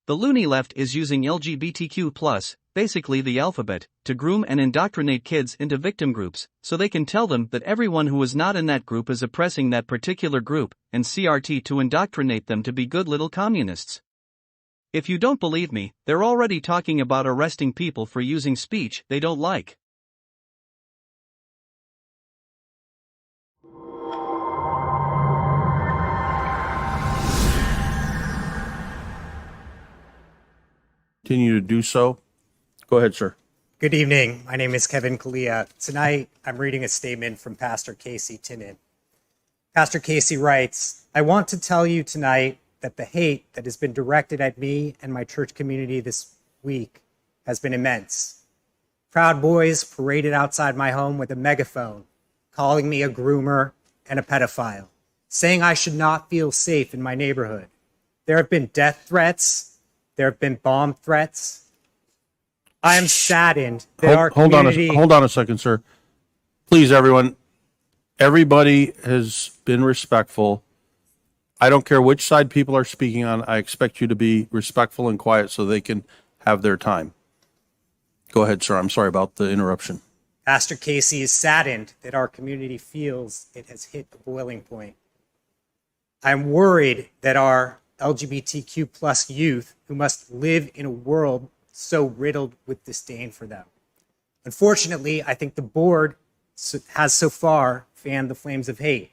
The loony left is using LGBTQ+, basically the alphabet, to groom and indoctrinate kids into victim groups, so they can tell them that everyone who is not in that group is oppressing that particular group, and CRT to indoctrinate them to be good little communists. If you don't believe me, they're already talking about arresting people for using speech they don't like. Continue to do so. Go ahead, sir. Good evening. My name is Kevin Kalia. Tonight, I'm reading a statement from Pastor Casey Tinnett. Pastor Casey writes, I want to tell you tonight that the hate that has been directed at me and my church community this week has been immense. Proud Boys paraded outside my home with a megaphone, calling me a groomer and a pedophile, saying I should not feel safe in my neighborhood. There have been death threats. There have been bomb threats. I am saddened that our community... Hold on a second, sir. Please, everyone. Everybody has been respectful. I don't care which side people are speaking on. I expect you to be respectful and quiet so they can have their time. Go ahead, sir. I'm sorry about the interruption. Pastor Casey is saddened that our community feels it has hit a boiling point. I'm worried that our LGBTQ plus youth who must live in a world so riddled with disdain for them. Unfortunately, I think the board has so far fanned the flames of hate.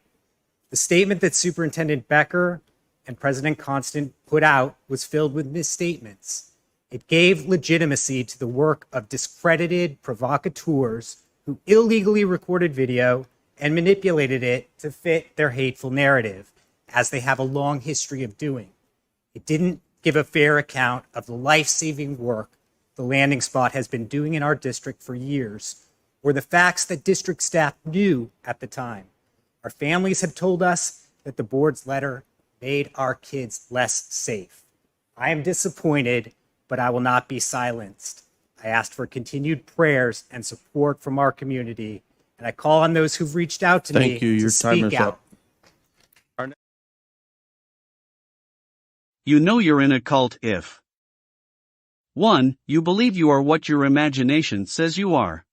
The statement that Superintendent Becker and President Constant put out was filled with misstatements. It gave legitimacy to the work of discredited provocateurs who illegally recorded video and manipulated it to fit their hateful narrative, as they have a long history of doing. It didn't give a fair account of the life-saving work the landing spot has been doing in our district for years, or the facts that district staff knew at the time. Our families have told us that the board's letter made our kids less safe. I am disappointed, but I will not be silenced. I asked for continued prayers and support from our community, and I call on those who've reached out to me to speak out. You know you're in a cult if 1. You believe you are what your imagination says you are.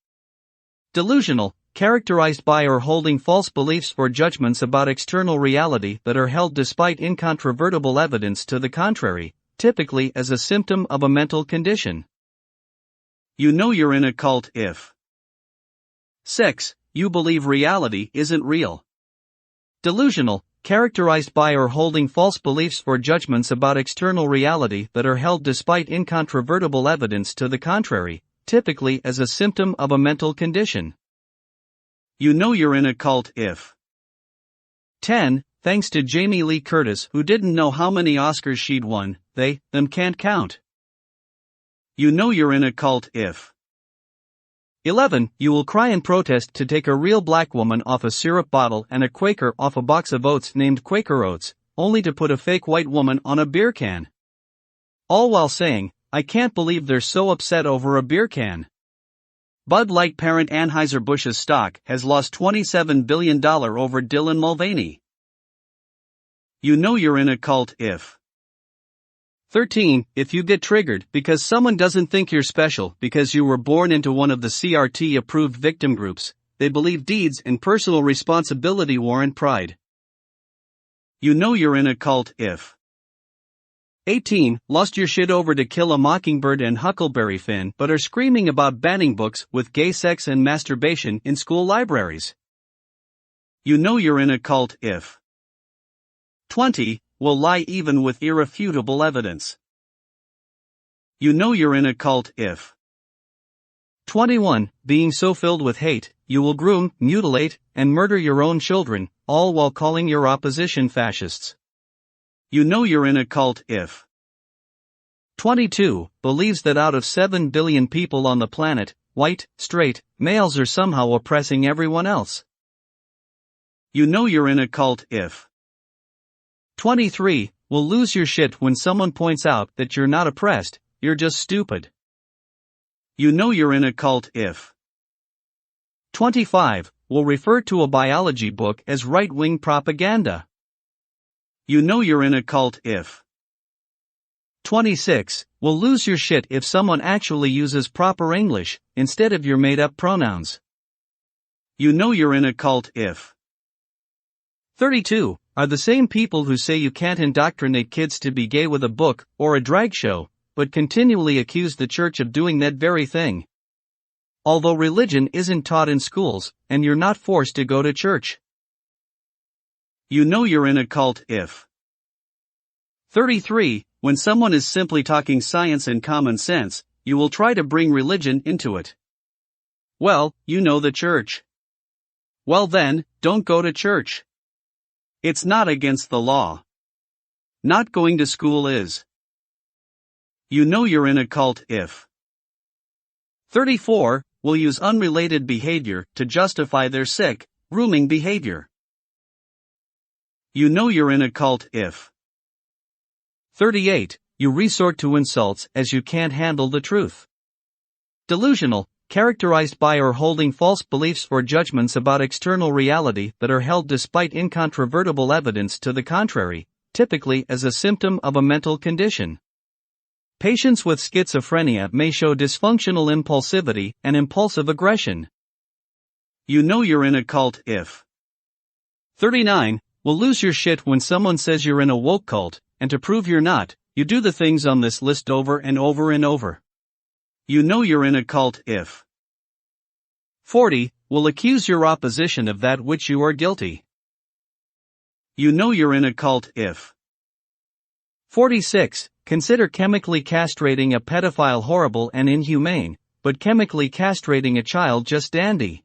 Delusional, characterized by or holding false beliefs or judgments about external reality that are held despite incontrovertible evidence to the contrary, typically as a symptom of a mental condition. You know you're in a cult if 6. You believe reality isn't real. Delusional, characterized by or holding false beliefs or judgments about external reality that are held despite incontrovertible evidence to the contrary, typically as a symptom of a mental condition. You know you're in a cult if 10. Thanks to Jamie Lee Curtis, who didn't know how many Oscars she'd won, them can't count. You know you're in a cult if 11. You will cry in protest to take a real black woman off a syrup bottle and a Quaker off a box of oats named Quaker Oats, only to put a fake white woman on a beer can. All while saying, I can't believe they're so upset over a beer can. Bud Light parent Anheuser-Busch's stock has lost $27 billion over Dylan Mulvaney. You know you're in a cult if 13. If you get triggered because someone doesn't think you're special because you were born into one of the CRT-approved victim groups, they believe deeds and personal responsibility warrant pride. You know you're in a cult if 18. Lost your shit over To Kill a Mockingbird and Huckleberry Finn but are screaming about banning books with gay sex and masturbation in school libraries. You know you're in a cult if 20. Will lie even with irrefutable evidence. You know you're in a cult if 21. Being so filled with hate, you will groom, mutilate, and murder your own children, all while calling your opposition fascists. You know you're in a cult if 22. Believes that out of 7 billion people on the planet, white, straight, males are somehow oppressing everyone else. You know you're in a cult if 23. Will lose your shit when someone points out that you're not oppressed, you're just stupid. You know you're in a cult if 25. Will refer to a biology book as right-wing propaganda. You know you're in a cult if 26. Will lose your shit if someone actually uses proper English, instead of your made-up pronouns. You know you're in a cult if. 32. Are the same people who say you can't indoctrinate kids to be gay with a book or a drag show, but continually accuse the church of doing that very thing. Although religion isn't taught in schools, and you're not forced to go to church. You know you're in a cult if. 33. When someone is simply talking science and common sense, you will try to bring religion into it. Well, you know the church. Well then, don't go to church. It's not against the law. Not going to school is. You know you're in a cult if. 34. Will use unrelated behavior to justify their sick, grooming behavior. You know you're in a cult if. 38. You resort to insults as you can't handle the truth. Delusional, characterized by or holding false beliefs or judgments about external reality that are held despite incontrovertible evidence to the contrary, typically as a symptom of a mental condition. Patients with schizophrenia may show dysfunctional impulsivity and impulsive aggression. You know you're in a cult if. 39. Will lose your shit when someone says you're in a woke cult, and to prove you're not, you do the things on this list over and over and over. You know you're in a cult if. 40. Will accuse your opposition of that which you are guilty. You know you're in a cult if. 46. Consider chemically castrating a pedophile horrible and inhumane, but chemically castrating a child just dandy.